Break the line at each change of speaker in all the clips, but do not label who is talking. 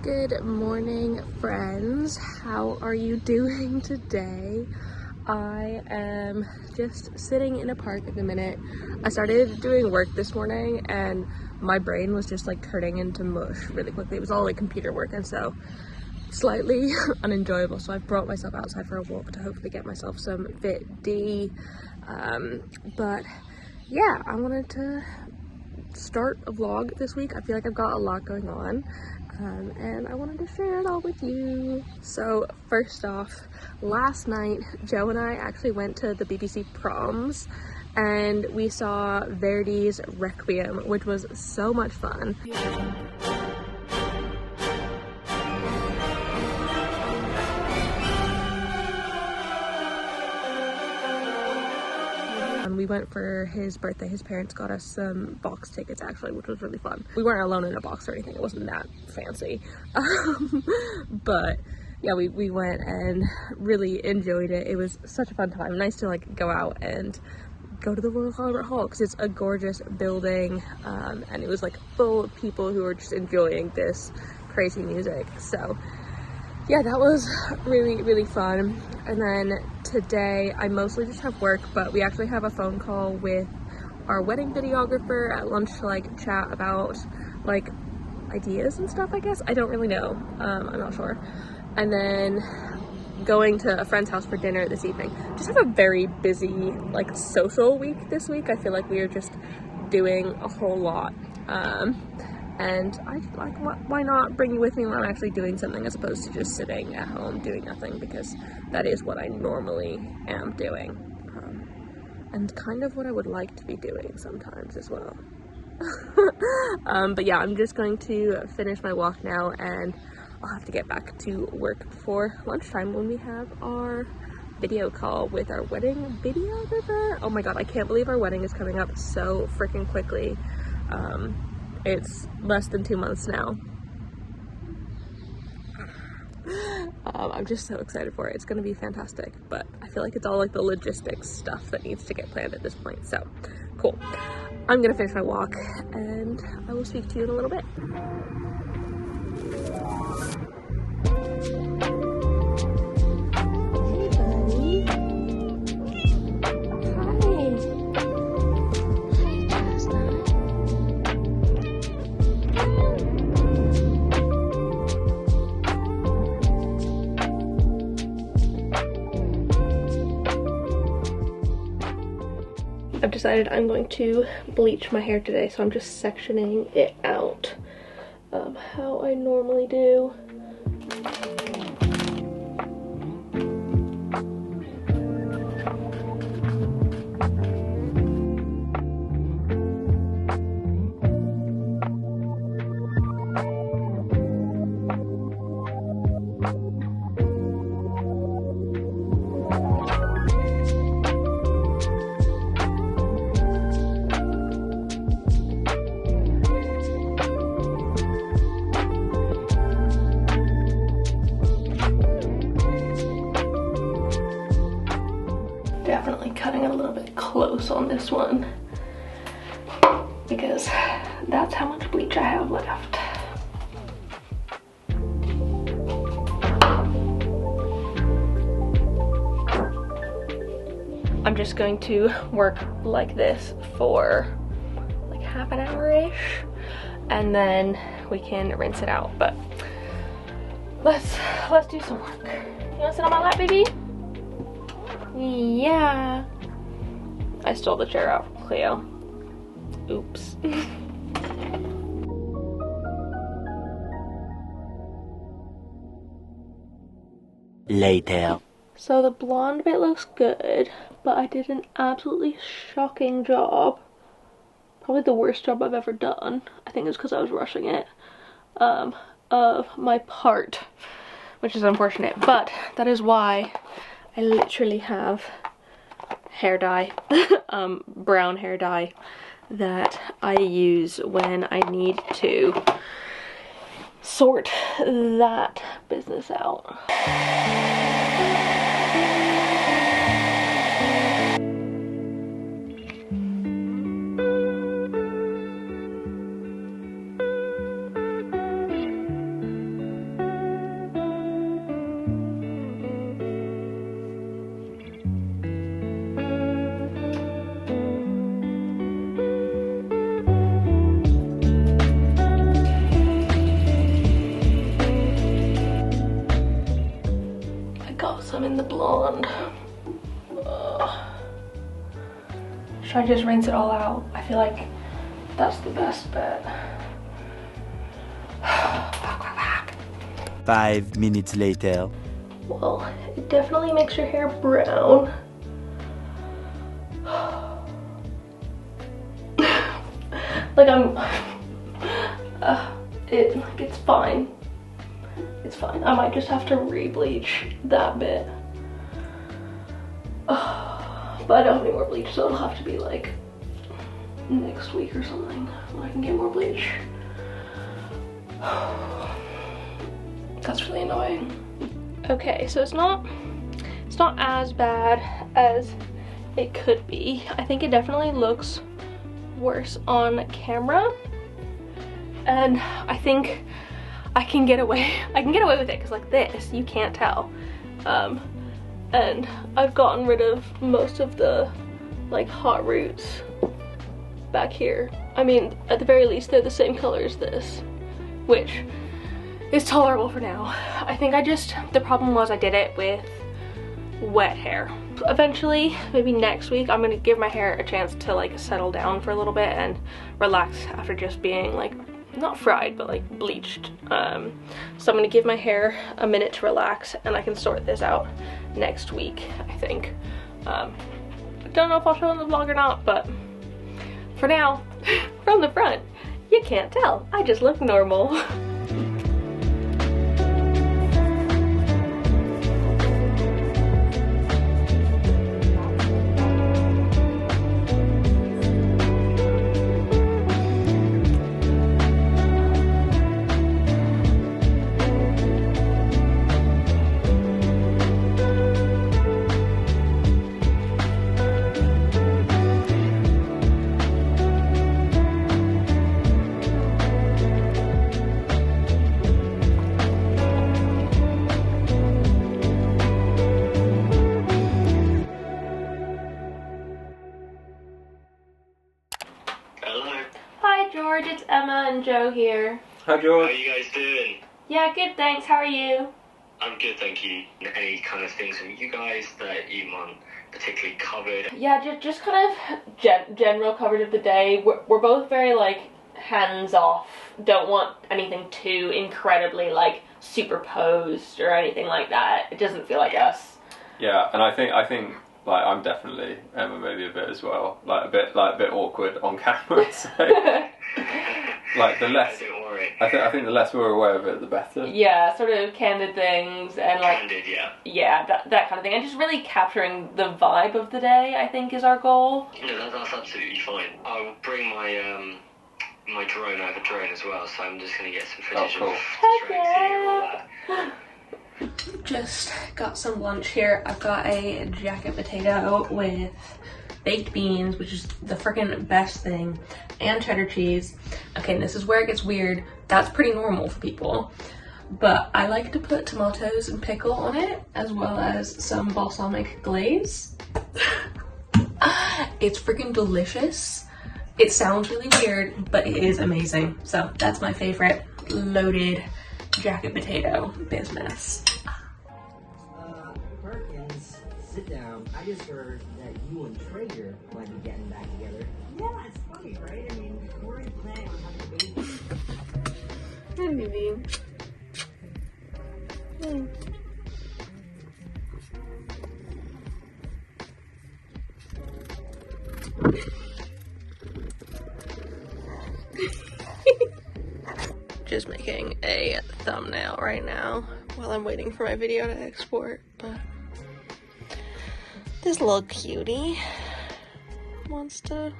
Good morning, friends. How are you doing today? I am just sitting in a park at the minute. I started doing work this morning and my brain was just like turning into mush really quickly. It was all like computer work and so slightly unenjoyable. So I've brought myself outside for a walk to hopefully get myself some Fit D. But yeah, I wanted to start a vlog this week. I feel like I've got a lot going on. And I wanted to share it all with you. So first off, last night Joe and I actually went to the BBC proms and we saw Verdi's Requiem, which was so much fun. We went for his birthday. His parents got us some box tickets actually, which was really fun. We weren't alone in a box or anything. It wasn't that fancy. But yeah, we went and really enjoyed it. It was such a fun time. Nice to like go out and go to the Royal Albert Hall because it's a gorgeous building, and it was like full of people who were just enjoying this crazy music. So yeah, that was really fun. And then today I mostly just have work, but we actually have a phone call with our wedding videographer at lunch to like chat about like ideas and stuff, I guess. I don't really know. I'm not sure. And then going to a friend's house for dinner this evening. Just have a very busy like social week this week. I feel like we are just doing a whole lot. And I like, why not bring you with me when I'm actually doing something as opposed to just sitting at home doing nothing, because that is what I normally am doing, and kind of what I would like to be doing sometimes as well. But yeah, I'm just going to finish my walk now and I'll have to get back to work before lunchtime when we have our video call with our wedding videographer. Oh my god, I can't believe our wedding is coming up so freaking quickly. It's less than 2 months now. I'm just so excited for it. It's gonna be fantastic, but I feel like it's all like the logistics stuff that needs to get planned at this point. So cool. I'm gonna finish my walk and I will speak to you in a little bit. I've decided I'm going to bleach my hair today, so I'm just sectioning it out how I normally do. Definitely cutting a little bit close on this one because that's how much bleach I have left. I'm just going to work like this for like half an hour-ish and then we can rinse it out. But let's do some work. You wanna sit on my lap, baby? Yeah. I stole the chair out from Cleo. Oops.
Later.
So the blonde bit looks good, but I did an absolutely shocking job. Probably the worst job I've ever done. I think it's because I was rushing it. Of my part, which is unfortunate, but that is why I literally have hair dye, brown hair dye that I use when I need to sort that business out. blonde. Should I just rinse it all out? I feel like that's the best bet.
5 minutes later.
Well, it definitely makes your hair brown. Like it's fine. It's fine. I might just have to re-bleach that bit. But I don't have any more bleach, so it'll have to be like next week or something when I can get more bleach. That's really annoying. Okay, so it's not as bad as it could be. I think it definitely looks worse on camera, and I think I can get away with it because like this you can't tell, and I've gotten rid of most of the like hot roots back here. I mean, at the very least they're the same color as this, which is tolerable for now. I think the problem was I did it with wet hair. Eventually, maybe next week, I'm gonna give my hair a chance to like settle down for a little bit and relax after just being like, not fried, but like bleached. So I'm gonna give my hair a minute to relax and I can sort this out next week, I think. I don't know if I'll show in the vlog or not, but for now, from the front, you can't tell. I just look normal. George, it's Emma and Joe here.
Hi George.
How are you guys doing?
Yeah, good, thanks. How are you?
I'm good, thank you. Any kind of things from you guys that you want particularly covered?
Yeah, just kind of general coverage of the day. We're both very like hands off. Don't want anything too incredibly like superposed or anything like that. It doesn't feel like us.
Yeah, and I think like I'm definitely Emma, maybe a bit as well. Like a bit awkward on camera. So like the less,
don't worry.
I think the less we're aware of it, the better.
Yeah, sort of candid things and like
Candid, yeah.
Yeah, that kind of thing, and just really capturing the vibe of the day, I think, is our goal.
No, that's absolutely fine. I'll bring my my drone. I have a drone as well, so I'm just gonna get some footage
cool.
of the track here, all that.
Just got some lunch here. I've got a jacket potato with baked beans, which is the freaking best thing, and cheddar cheese. Okay, and this is where it gets weird. That's pretty normal for people, but I like to put tomatoes and pickle on it, as well as some balsamic glaze. It's freaking delicious. It sounds really weird, but it is amazing. So that's my favorite loaded jacket potato business.
Perkins, sit down. I just heard that you and Traeger might be getting back together. Yeah, it's funny, right? I mean, we're already planning on having a baby.
Hey, baby. Just making a thumbnail right now while I'm waiting for my video to export, but this little cutie wants to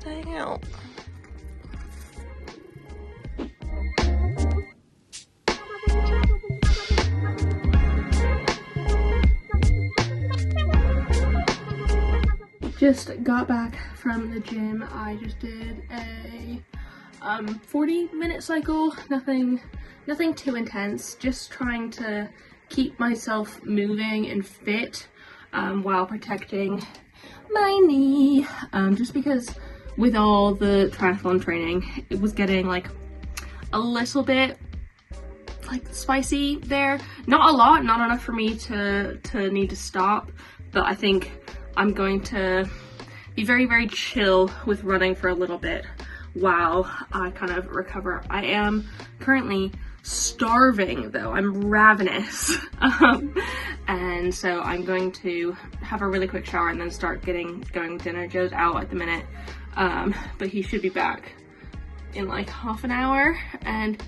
hang out. Just got back from the gym. I just did a 40-minute cycle, nothing too intense, just trying to keep myself moving and fit while protecting my knee, just because with all the triathlon training, it was getting like a little bit like spicy there. Not a lot, not enough for me to need to stop, but I think I'm going to be very, very chill with running for a little bit while I kind of recover. I am currently starving though, I'm ravenous. And so I'm going to have a really quick shower and then start going with dinner. Joe's out at the minute, but he should be back in like half an hour, and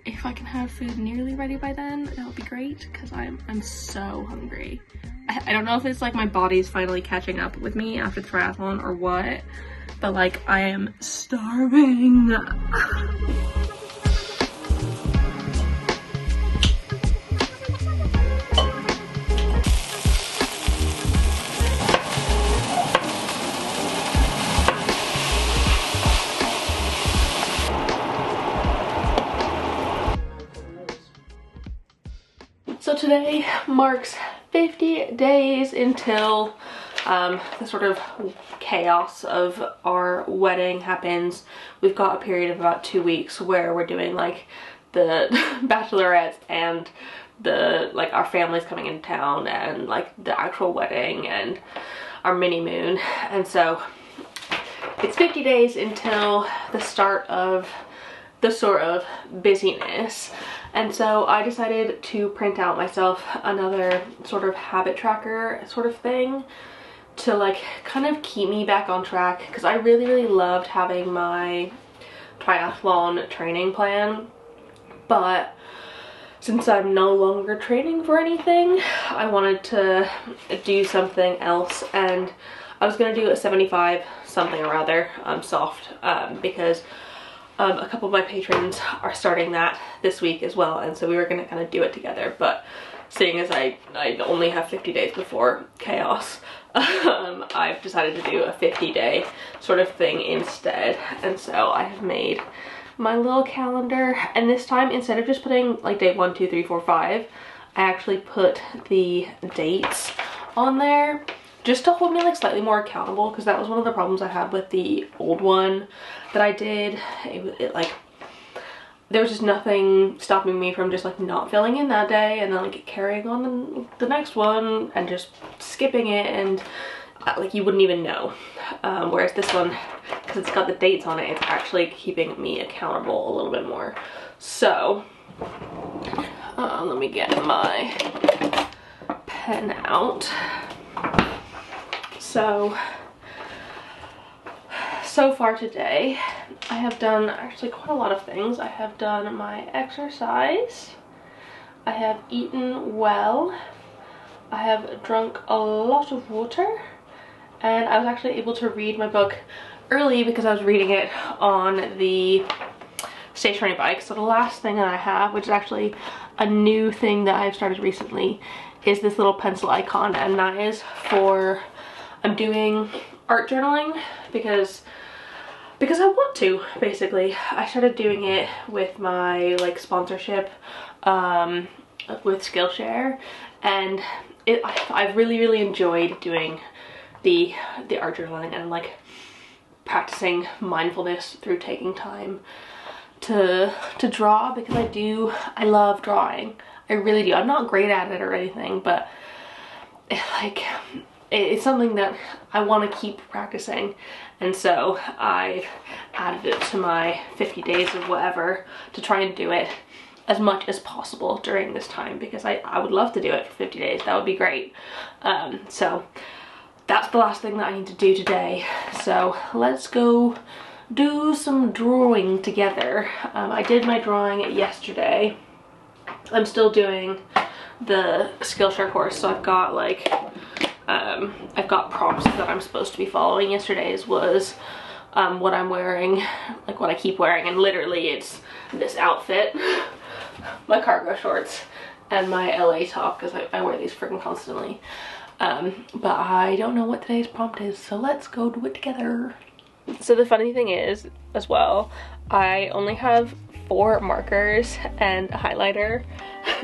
if I can have food nearly ready by then, that would be great, because I'm so hungry. I don't know if it's like my body's finally catching up with me after the triathlon or what, but like I am starving. So today marks 50 days until the sort of chaos of our wedding happens. We've got a period of about 2 weeks where we're doing like the bachelorettes and the like our family's coming into town and like the actual wedding and our mini moon. And so it's 50 days until the start of the sort of busyness. And so I decided to print out myself another sort of habit tracker sort of thing to like kind of keep me back on track, because I really, really loved having my triathlon training plan, but since I'm no longer training for anything, I wanted to do something else, and I was gonna do a 75 something or other soft because a couple of my patrons are starting that this week as well, and so we were gonna kind of do it together. But seeing as I only have 50 days before chaos, I've decided to do a 50-day sort of thing instead. And so I have made my little calendar, and this time instead of just putting like day 1, 2, 3, 4, 5, I actually put the dates on there just to hold me like slightly more accountable, because that was one of the problems I had with the old one that I did. It like, there was just nothing stopping me from just like not filling in that day and then like carrying on the next one and just skipping it, and like you wouldn't even know. Whereas this one, because it's got the dates on it, it's actually keeping me accountable a little bit more. So let me get my pen out. So far today, I have done actually quite a lot of things. I have done my exercise, I have eaten well, I have drunk a lot of water, and I was actually able to read my book early because I was reading it on the stationary bike. So the last thing that I have, which is actually a new thing that I've started recently, is this little pencil icon, and that is for, I'm doing art journaling because I want to, basically. I started doing it with my like sponsorship with Skillshare, and I've really enjoyed doing the art journaling and like practicing mindfulness through taking time to draw, because I love drawing. I really do. I'm not great at it or anything, but it's something that I want to keep practicing, and so I added it to my 50 days of whatever to try and do it as much as possible during this time, because I would love to do it for 50 days. That would be great. So that's the last thing that I need to do today. So let's go do some drawing together. I did my drawing yesterday. I'm still doing the Skillshare course, so I've got like I've got prompts that I'm supposed to be following. Yesterday's was what I'm wearing, like what I keep wearing, and literally it's this outfit, my cargo shorts, and my LA top, because I wear these freaking constantly. But I don't know what today's prompt is, so let's go do it together. So the funny thing is, as well, I only have 4 markers and a highlighter.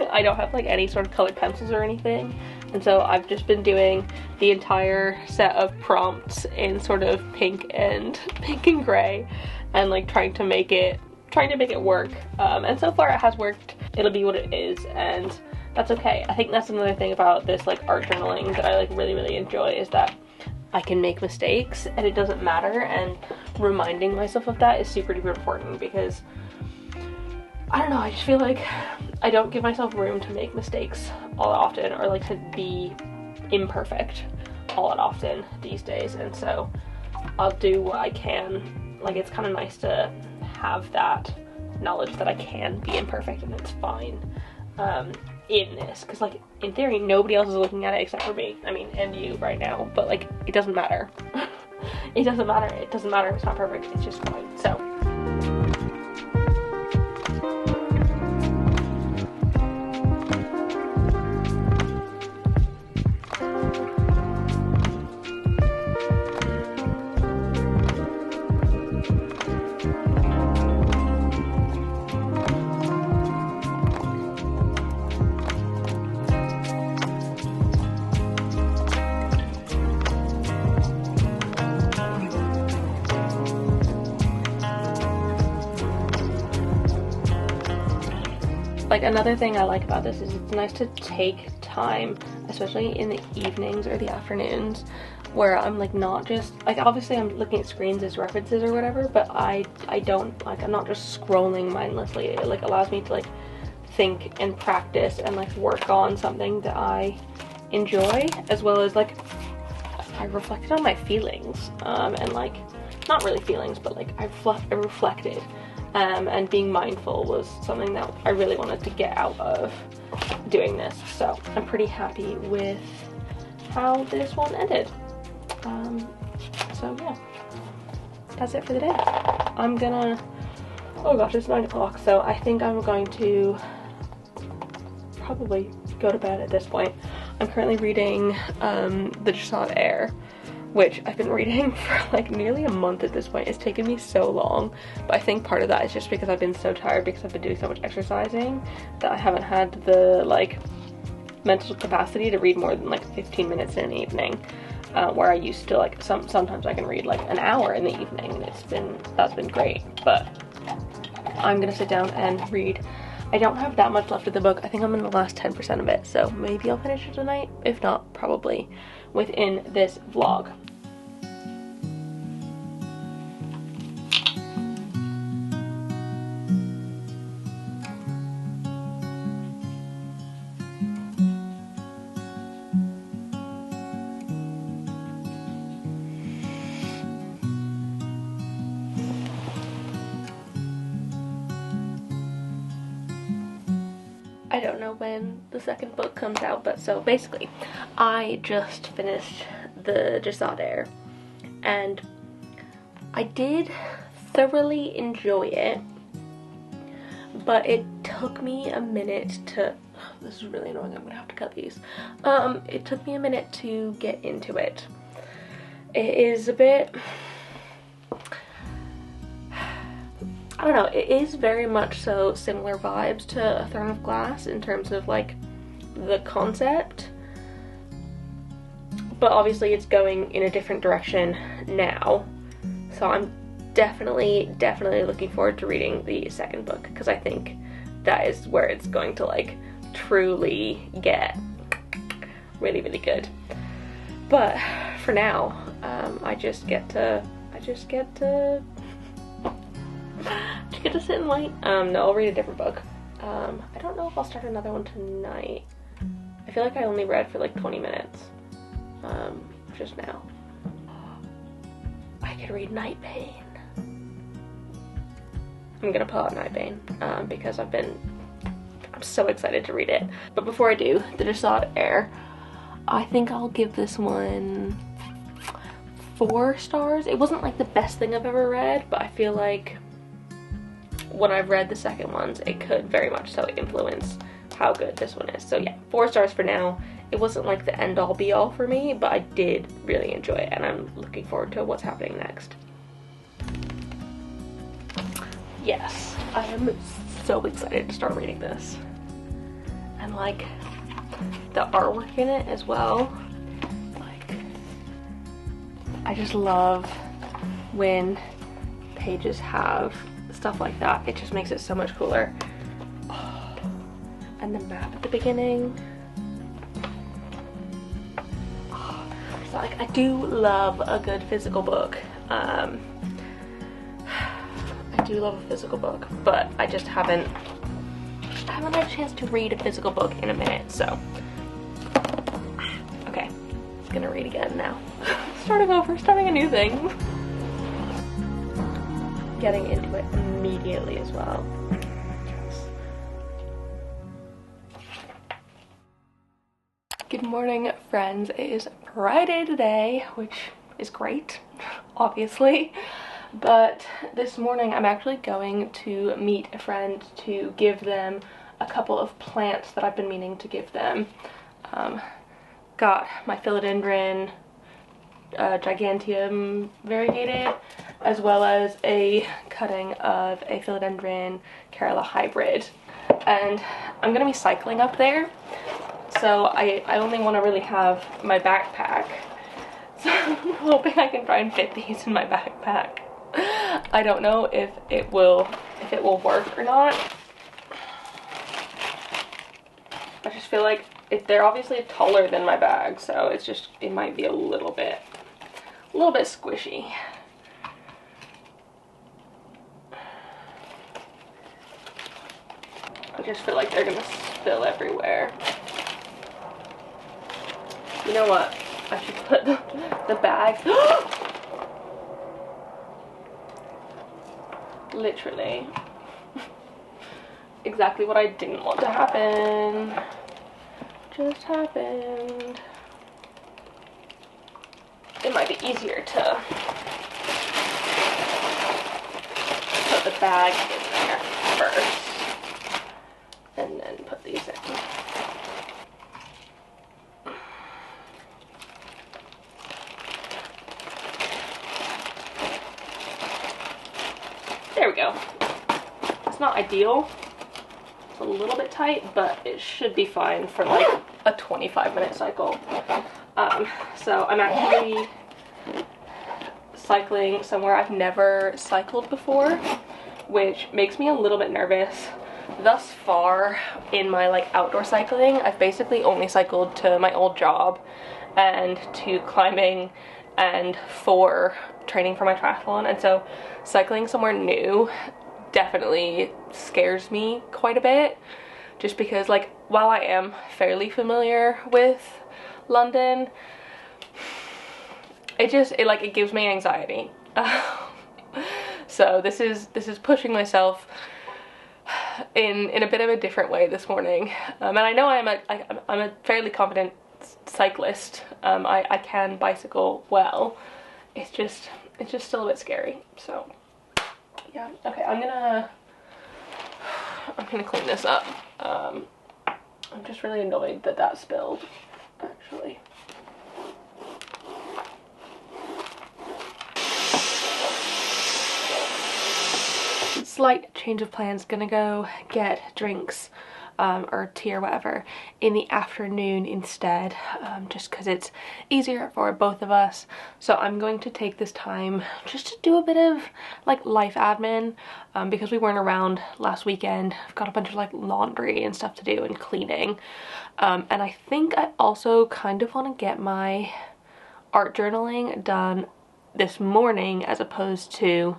I don't have like any sort of colored pencils or anything, and so I've just been doing the entire set of prompts in sort of pink and gray, and like trying to make it work, and so far it has worked. it'll be what it is, and that's okay. I think that's another thing about this like art journaling that I like really enjoy, is that I can make mistakes and it doesn't matter, and reminding myself of that is super duper important, because I don't know, I just feel like I don't give myself room to make mistakes all that often, or like to be imperfect all that often these days, and so I'll do what I can. Like, it's kind of nice to have that knowledge that I can be imperfect and it's fine in this, because like in theory nobody else is looking at it except for me, I mean, and you right now, but like it doesn't matter. It doesn't matter if it's not perfect, it's just fine. So like another thing I like about this is it's nice to take time, especially in the evenings or the afternoons, where I'm like not just like, obviously I'm looking at screens as references or whatever, but I don't like, I'm not just scrolling mindlessly. It like allows me to like think and practice and like work on something that I enjoy, as well as like I reflected on my feelings and like not really feelings, but like I reflected. And being mindful was something that I really wanted to get out of doing this. So I'm pretty happy with how this one ended. So yeah, that's it for the day. I'm gonna, oh gosh, it's 9 o'clock, so I think I'm going to probably go to bed at this point. I'm currently reading the Chores, which I've been reading for like nearly a month at this point. It's taken me so long, but I think part of that is just because I've been so tired because I've been doing so much exercising that I haven't had the like mental capacity to read more than like 15 minutes in an evening, where I used to like sometimes I can read like an hour in the evening, and that's been great. But I'm gonna sit down and read. I don't have that much left of the book. I think I'm in the last 10% of it, so maybe I'll finish it tonight. If not, probably within this vlog. I don't know when the second book comes out, but so basically I just finished the Chores, and I did thoroughly enjoy it, but it took me a minute to, this is really annoying, I'm gonna have to cut these. It took me a minute to get into it. It is a bit, I don't know, it is very much so similar vibes to A Throne of Glass in terms of like the concept, but obviously it's going in a different direction now, so I'm definitely looking forward to reading the second book, because I think that is where it's going to like truly get really good. But for now, I just get to sit and wait. No, I'll read a different book. I don't know if I'll start another one tonight. I feel like I only read for like 20 minutes just now. I could read Night Pain. I'm gonna pull out Night Pain because I'm so excited to read it. But before I do, the Chores, I think I'll give this one 4 stars. It wasn't like the best thing I've ever read, but I feel like when I've read the second ones, it could very much so influence how good this one is. So yeah, 4 stars for now. It wasn't like the end all be all for me, but I did really enjoy it, and I'm looking forward to what's happening next. Yes, I am so excited to start reading this. And like the artwork in it as well. Like, I just love when pages have stuff like that. It just makes it so much cooler. Oh, and the map at the beginning. So like, I do love a good physical book. I do love a physical book, but I just haven't had a chance to read a physical book in a minute, so. Okay, I'm gonna read again now. Starting over, starting a new thing. Getting into it immediately as well. Good morning, friends. It is Friday today, which is great, obviously. But this morning I'm actually going to meet a friend to give them a couple of plants that I've been meaning to give them. Got my philodendron giganteum variegated, as well as a cutting of a philodendron Kerala hybrid. And I'm gonna be cycling up there, so I only want to really have my backpack. So I'm hoping I can try and fit these in my backpack. I don't know if it will work or not. I just feel like they're obviously taller than my bag, so it might be a little bit squishy. I just feel like they're gonna spill everywhere. You know what? I should put the bag. Literally. Exactly what I didn't want to happen. Just happened. It might be easier to put the bag in there first and then put these in. There we go. It's not ideal. It's a little bit tight, but it should be fine for like a 25-minute cycle. So I'm actually cycling somewhere I've never cycled before, which makes me a little bit nervous. Thus far in my like outdoor cycling, I've basically only cycled to my old job and to climbing and for training for my triathlon, and so cycling somewhere new definitely scares me quite a bit, just because like while I am fairly familiar with London, it gives me anxiety. So this is pushing myself in a bit of a different way this morning, and I know I'm a fairly confident cyclist. I can bicycle well. It's just still a bit scary. So yeah, okay, I'm gonna clean this up. I'm just really annoyed that spilled, actually. Slight change of plans. Gonna go get drinks or tea or whatever in the afternoon instead, just because it's easier for both of us. So I'm going to take this time just to do a bit of like life admin, because we weren't around last weekend. I've got a bunch of like laundry and stuff to do and cleaning, and I think I also kind of want to get my art journaling done this morning as opposed to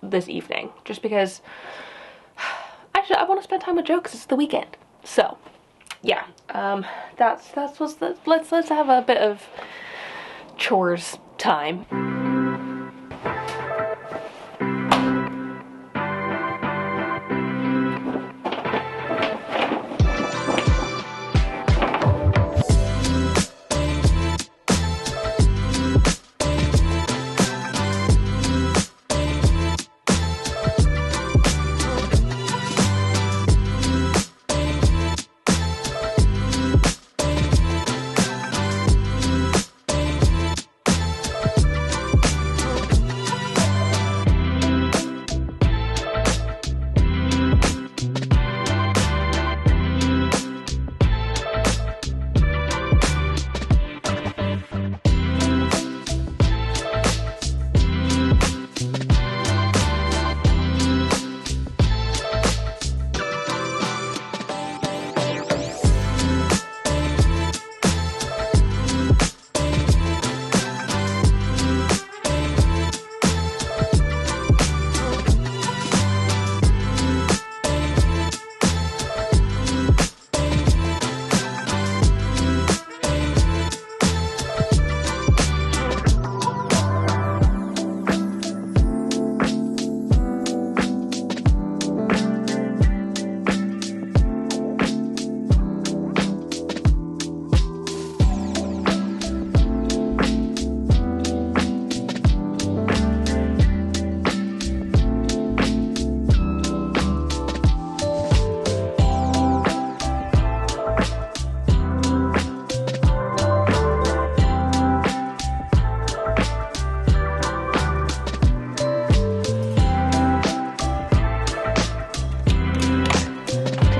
this evening, just because actually I want to spend time with Joe because it's the weekend. So yeah, that's what's let's have a bit of chores time.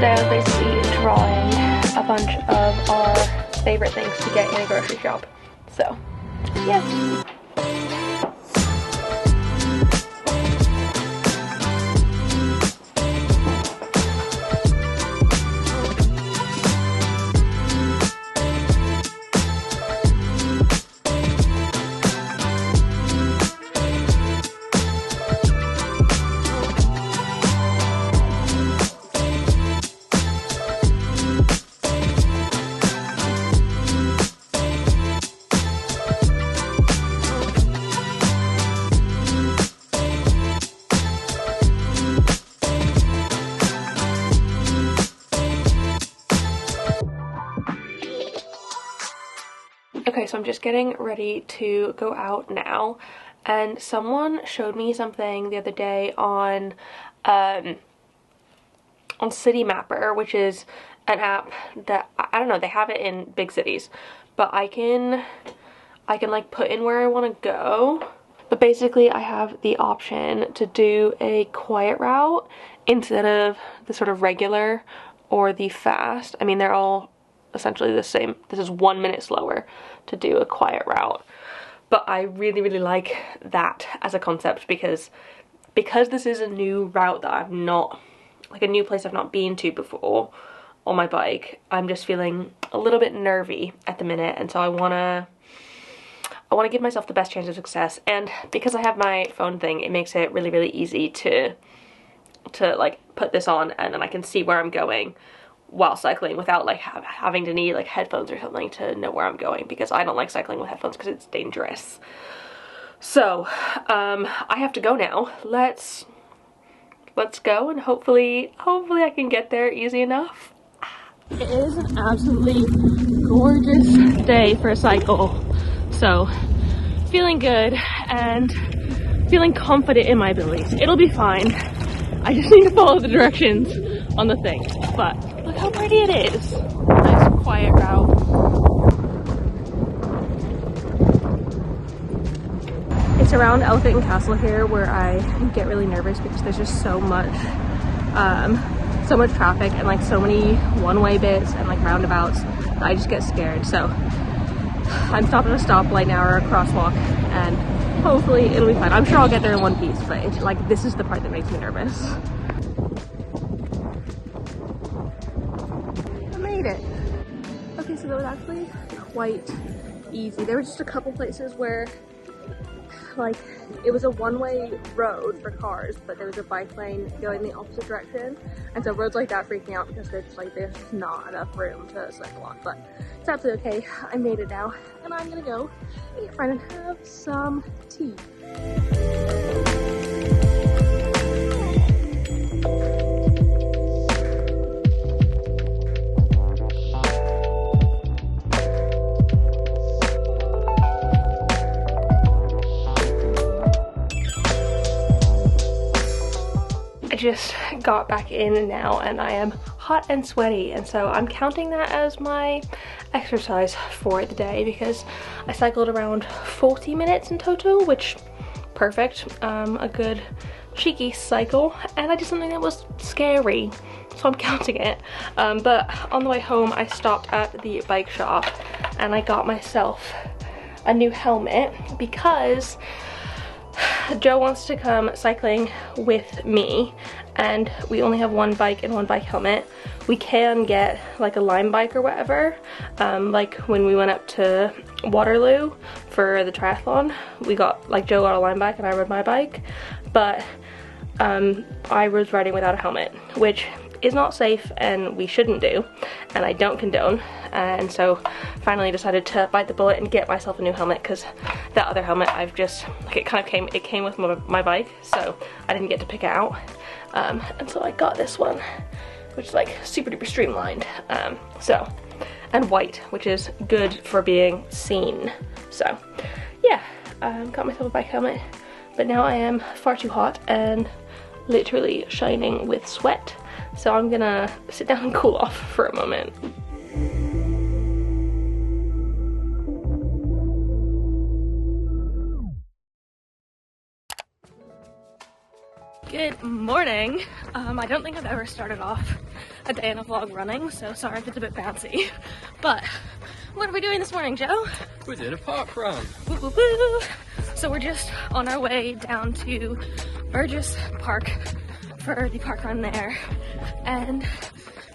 today I was basically drawing a bunch of our favorite things to get in a grocery shop. So, yeah. Okay, so I'm just getting ready to go out now, and someone showed me something the other day on City Mapper, which is an app that, I don't know, they have it in big cities, but I can like put in where I want to go. But basically I have the option to do a quiet route instead of the sort of regular or the fast. I mean, they're all essentially the same. This is 1 minute slower to do a quiet route, but I really like that as a concept because this is a new route that I've not, like a new place I've not been to before on my bike. I'm just feeling a little bit nervy at the minute, and so I want to give myself the best chance of success. And because I have my phone thing, it makes it really easy to like put this on, and then I can see where I'm going while cycling without like having to need like headphones or something to know where I'm going, because I don't like cycling with headphones because it's dangerous. So I have to go now. Let's go, and hopefully I can get there easy enough. It is an absolutely gorgeous day for a cycle, so feeling good and feeling confident in my abilities. It'll be fine. I just need to follow the directions on the thing. But look how pretty it is. Nice quiet route. It's around Elephant and Castle here where I get really nervous because there's just so much traffic and like so many one-way bits and like roundabouts that I just get scared. So I'm stopping at a stoplight now or a crosswalk, and hopefully it'll be fine. I'm sure I'll get there in one piece, but it's like, this is the part that makes me nervous. I made it. Okay, so that was actually quite easy. There were just a couple places where like it was a one-way road for cars, but there was a bike lane going the opposite direction, and so roads like that freak me out because there's just not enough room to cycle on. But it's absolutely okay. I made it now, and I'm gonna go eat a friend and have some tea. Just got back in now, and I am hot and sweaty, and so I'm counting that as my exercise for the day because I cycled around 40 minutes in total, which perfect. A good cheeky cycle, and I did something that was scary, so I'm counting it. But on the way home I stopped at the bike shop and I got myself a new helmet because Joe wants to come cycling with me, and we only have one bike and one bike helmet. We can get like a Lime bike or whatever. Like when we went up to Waterloo for the triathlon, we got, like, Joe got a Lime bike and I rode my bike, but I was riding without a helmet, which is not safe and we shouldn't do, and I don't condone. And so finally decided to bite the bullet and get myself a new helmet, because that other helmet I've just, like, it came with my bike, so I didn't get to pick it out. And so I got this one, which is like super duper streamlined. And white, which is good for being seen. So yeah, got myself a bike helmet, but now I am far too hot and literally shining with sweat. So I'm gonna sit down and cool off for a moment. Good morning. I don't think I've ever started off a day in a vlog running, so sorry if it's a bit bouncy. But what are we doing this morning, Joe?
We're doing a park run.
Woo, woo, woo. So we're just on our way down to Burgess Park for the park run there, and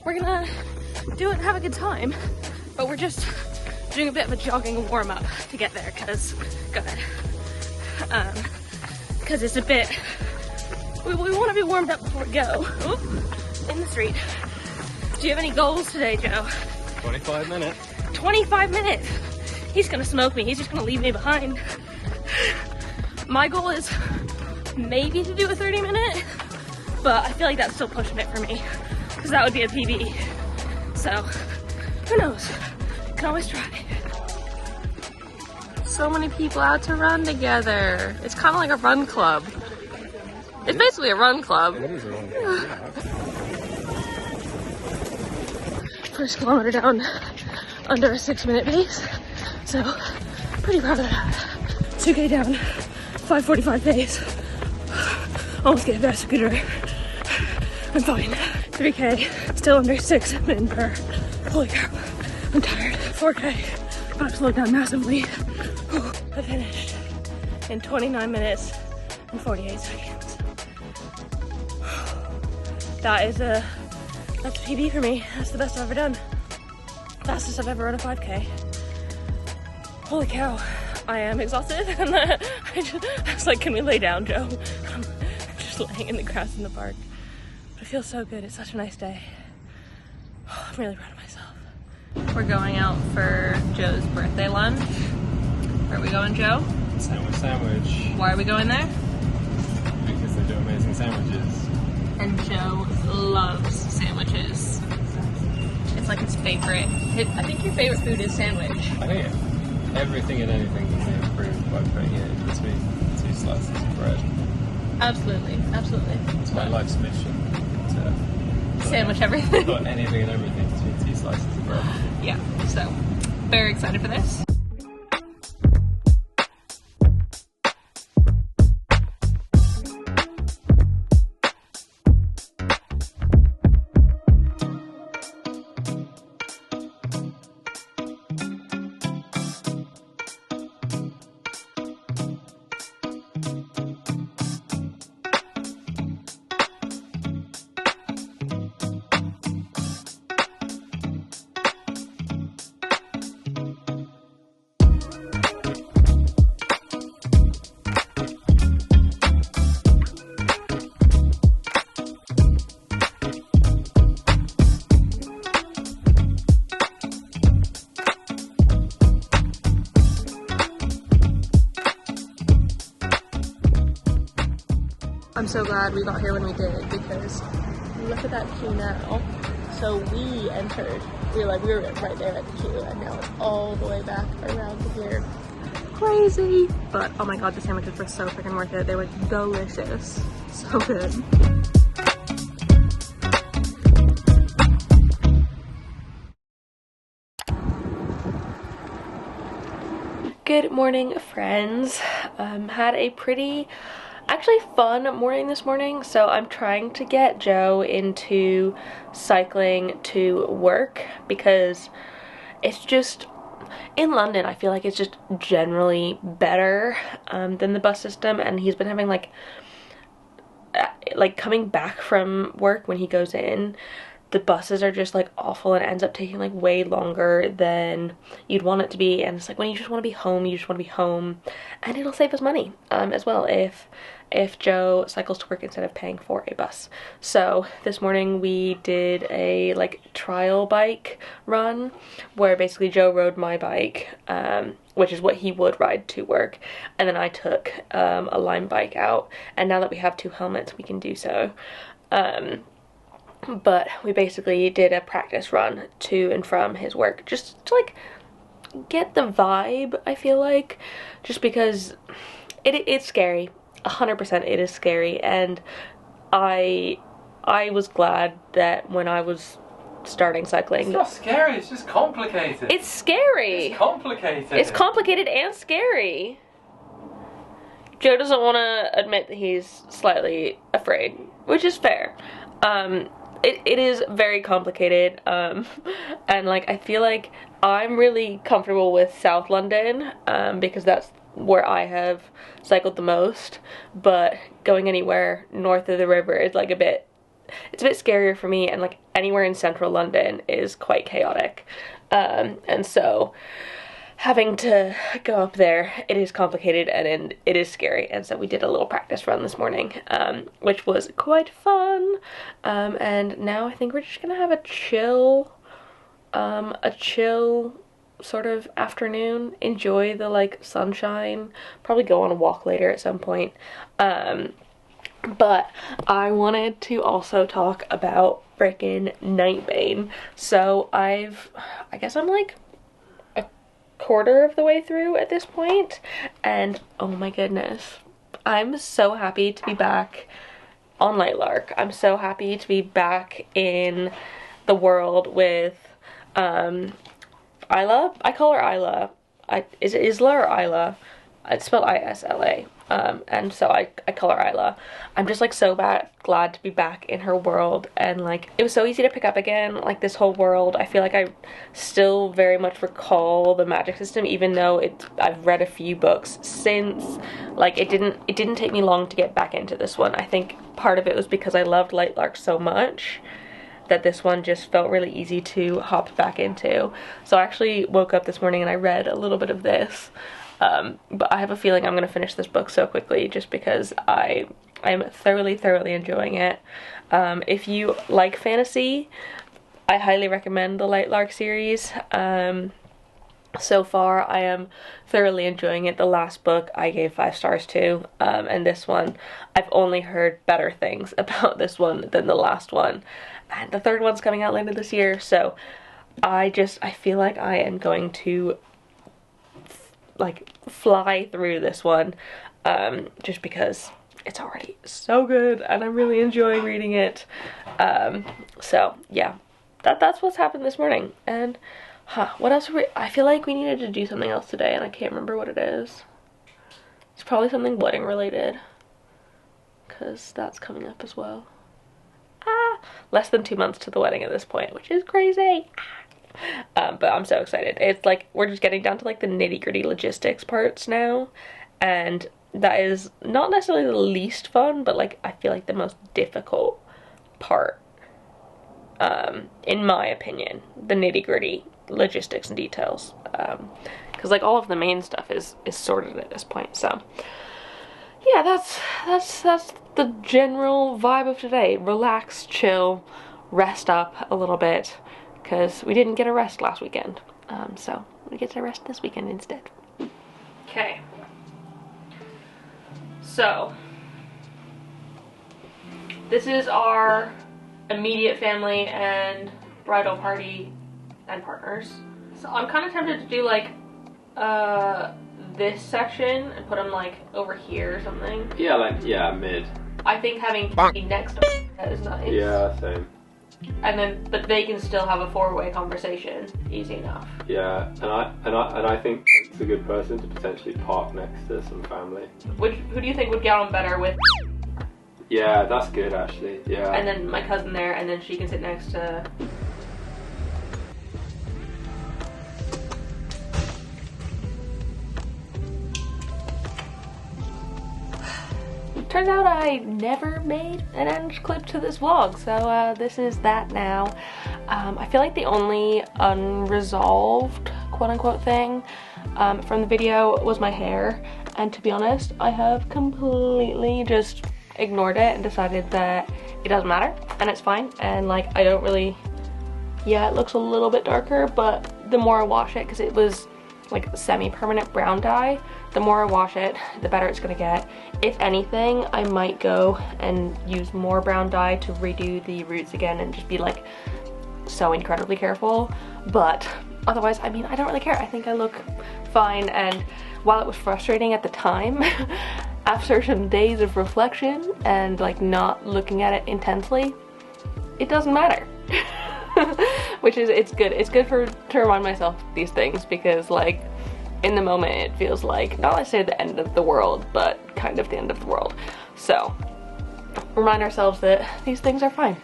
we're gonna do it and have a good time. But we're just doing a bit of a jogging warm up to get there, cause it's a bit. We want to be warmed up before we go. Oop, in the street. Do you have any goals today, Joe?
25 minutes.
25 minutes? He's gonna smoke me. He's just gonna leave me behind. My goal is maybe to do a 30-minute, but I feel like that's still pushing it for me, because that would be a PB. So, who knows? Can always try. So many people out to run together. It's kind of like a run club. It's basically a run club.
It is a run club, yeah.
First kilometer down under a 6-minute pace. So, pretty proud of that. 2K down, 5:45 pace. Almost get a fast scooter. I'm fine. 3K, still under 6 min per. Holy cow, I'm tired. 4K, but I've slowed down massively. I finished in 29 minutes and 48 seconds. That's a PB for me. That's the best I've ever done. Fastest I've ever run a 5K. Holy cow, I am exhausted. And I was like, can we lay down, Joe? I'm just laying in the grass in the park. But it feels so good. It's such a nice day. I'm really proud of myself. We're going out for Joe's birthday lunch. Where are we going, Joe?
Sandwich.
Why are we going there?
Because they do amazing sandwiches.
And Joe loves sandwiches. It's like his favorite. I think your favorite food is sandwich.
I think everything and anything can be improved by putting it in between 2 slices of bread.
Absolutely, absolutely.
It's my life's mission to
sandwich everything.
put anything and everything between 2 slices of bread.
Yeah, so very excited for this. I'm so glad we got here when we did, because look at that queue now. So we entered, we were right there at the queue, and now it's all the way back around to here. Crazy! But oh my god, the sandwiches were so freaking worth it. They were delicious. So good. Good morning, friends. Had a pretty actually fun morning this morning. So I'm trying to get Joe into cycling to work, because it's just, in London, I feel like it's just generally better than the bus system, and he's been having like coming back from work when he goes in, the buses are just like awful, and it ends up taking like way longer than you'd want it to be, and it's like when you just want to be home, you just want to be home, and it'll save us money as well if Joe cycles to work instead of paying for a bus. So this morning we did a like trial bike run where basically Joe rode my bike, which is what he would ride to work, and then I took a Lime bike out, and now that we have 2 helmets we can do so. But we basically did a practice run to and from his work, just to like get the vibe, I feel like, just because it's scary. 100% it is scary, and I was glad that when I was starting cycling.
It's not scary, it's just complicated.
It's scary.
It's complicated.
It's complicated and scary. Joe doesn't want to admit that he's slightly afraid, which is fair. It is very complicated, and like I feel like I'm really comfortable with South London, because that's where I have cycled the most, but going anywhere north of the river is like it's a bit scarier for me, and like anywhere in central London is quite chaotic, and so having to go up there, it is complicated and it is scary, and so we did a little practice run this morning, which was quite fun, and now I think we're just gonna have a chill sort of afternoon, enjoy the like sunshine, probably go on a walk later at some point, but I wanted to also talk about frickin' Nightbane. So I guess I'm like quarter of the way through at this point, and oh my goodness, I'm so happy to be back on Lightlark. I'm so happy to be back in the world with Isla. I call her Isla. Is it Isla or Isla? It's spelled I-S-L-A. And so I call her Isla. I'm just like so glad to be back in her world, and like it was so easy to pick up again, like this whole world. I feel like I still very much recall the magic system, even though I've read a few books since. Like it didn't take me long to get back into this one. I think part of it was because I loved Lightlark so much that this one just felt really easy to hop back into. So I actually woke up this morning and I read a little bit of this. But I have a feeling I'm going to finish this book so quickly just because I'm thoroughly enjoying it. If you like fantasy, I highly recommend the Lightlark series. So far I am thoroughly enjoying it. The last book I gave 5 stars to, and this one I've only heard better things about this one than the last one, and the third one's coming out later this year, so I feel like I am going to like fly through this one, just because it's already so good and I'm really enjoying reading it. So yeah, that's what's happened this morning. And what else I feel like we needed to do something else today and I can't remember what it is. It's probably something wedding related, because that's coming up as well. Less than 2 months to the wedding at this point, which is crazy. But I'm so excited. It's like we're just getting down to like the nitty-gritty logistics parts now, and that is not necessarily the least fun, but like I feel like the most difficult part, in my opinion, the nitty-gritty logistics and details, because like all of the main stuff is sorted at this point. So yeah, that's the general vibe of today. Relax, chill, rest up a little bit, because we didn't get a rest last weekend, so we get to rest this weekend instead. Okay, so this is our immediate family and bridal party and partners. So I'm kind of tempted to do like this section and put them like over here or something.
Yeah, like, yeah, mid.
I think having Katie next to that is nice.
Yeah, same.
And then, but they can still have a 4-way conversation, easy enough.
Yeah, and I think it's a good person to potentially park next to some family.
Who do you think would get on better with?
Yeah, that's good actually. Yeah.
And then my cousin there, and then she can sit next to. Turns out I never made an end clip to this vlog, so this is that now. I feel like the only unresolved quote-unquote thing from the video was my hair, and to be honest, I have completely just ignored it and decided that it doesn't matter and it's fine, and like I don't really, yeah, it looks a little bit darker, but the more I wash it, because it was like semi-permanent brown dye, the more I wash it, the better it's gonna get. If anything, I might go and use more brown dye to redo the roots again and just be like so incredibly careful. But otherwise, I mean, I don't really care. I think I look fine, and while it was frustrating at the time, after some days of reflection and like not looking at it intensely, it doesn't matter. Which is, it's good. It's good to remind myself these things, because like in the moment it feels like, not necessarily the end of the world, but kind of the end of the world. So remind ourselves that these things are fine.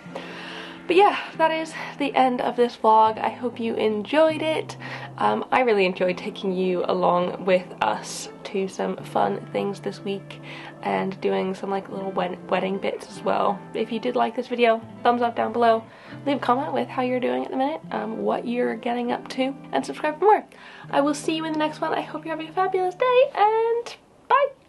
But yeah, that is the end of this vlog. I hope you enjoyed it. I really enjoyed taking you along with us to some fun things this week and doing some like little wedding bits as well. If you did like this video, thumbs up down below. Leave a comment with how you're doing at the minute, what you're getting up to, and subscribe for more. I will see you in the next one. I hope you're having a fabulous day, and bye!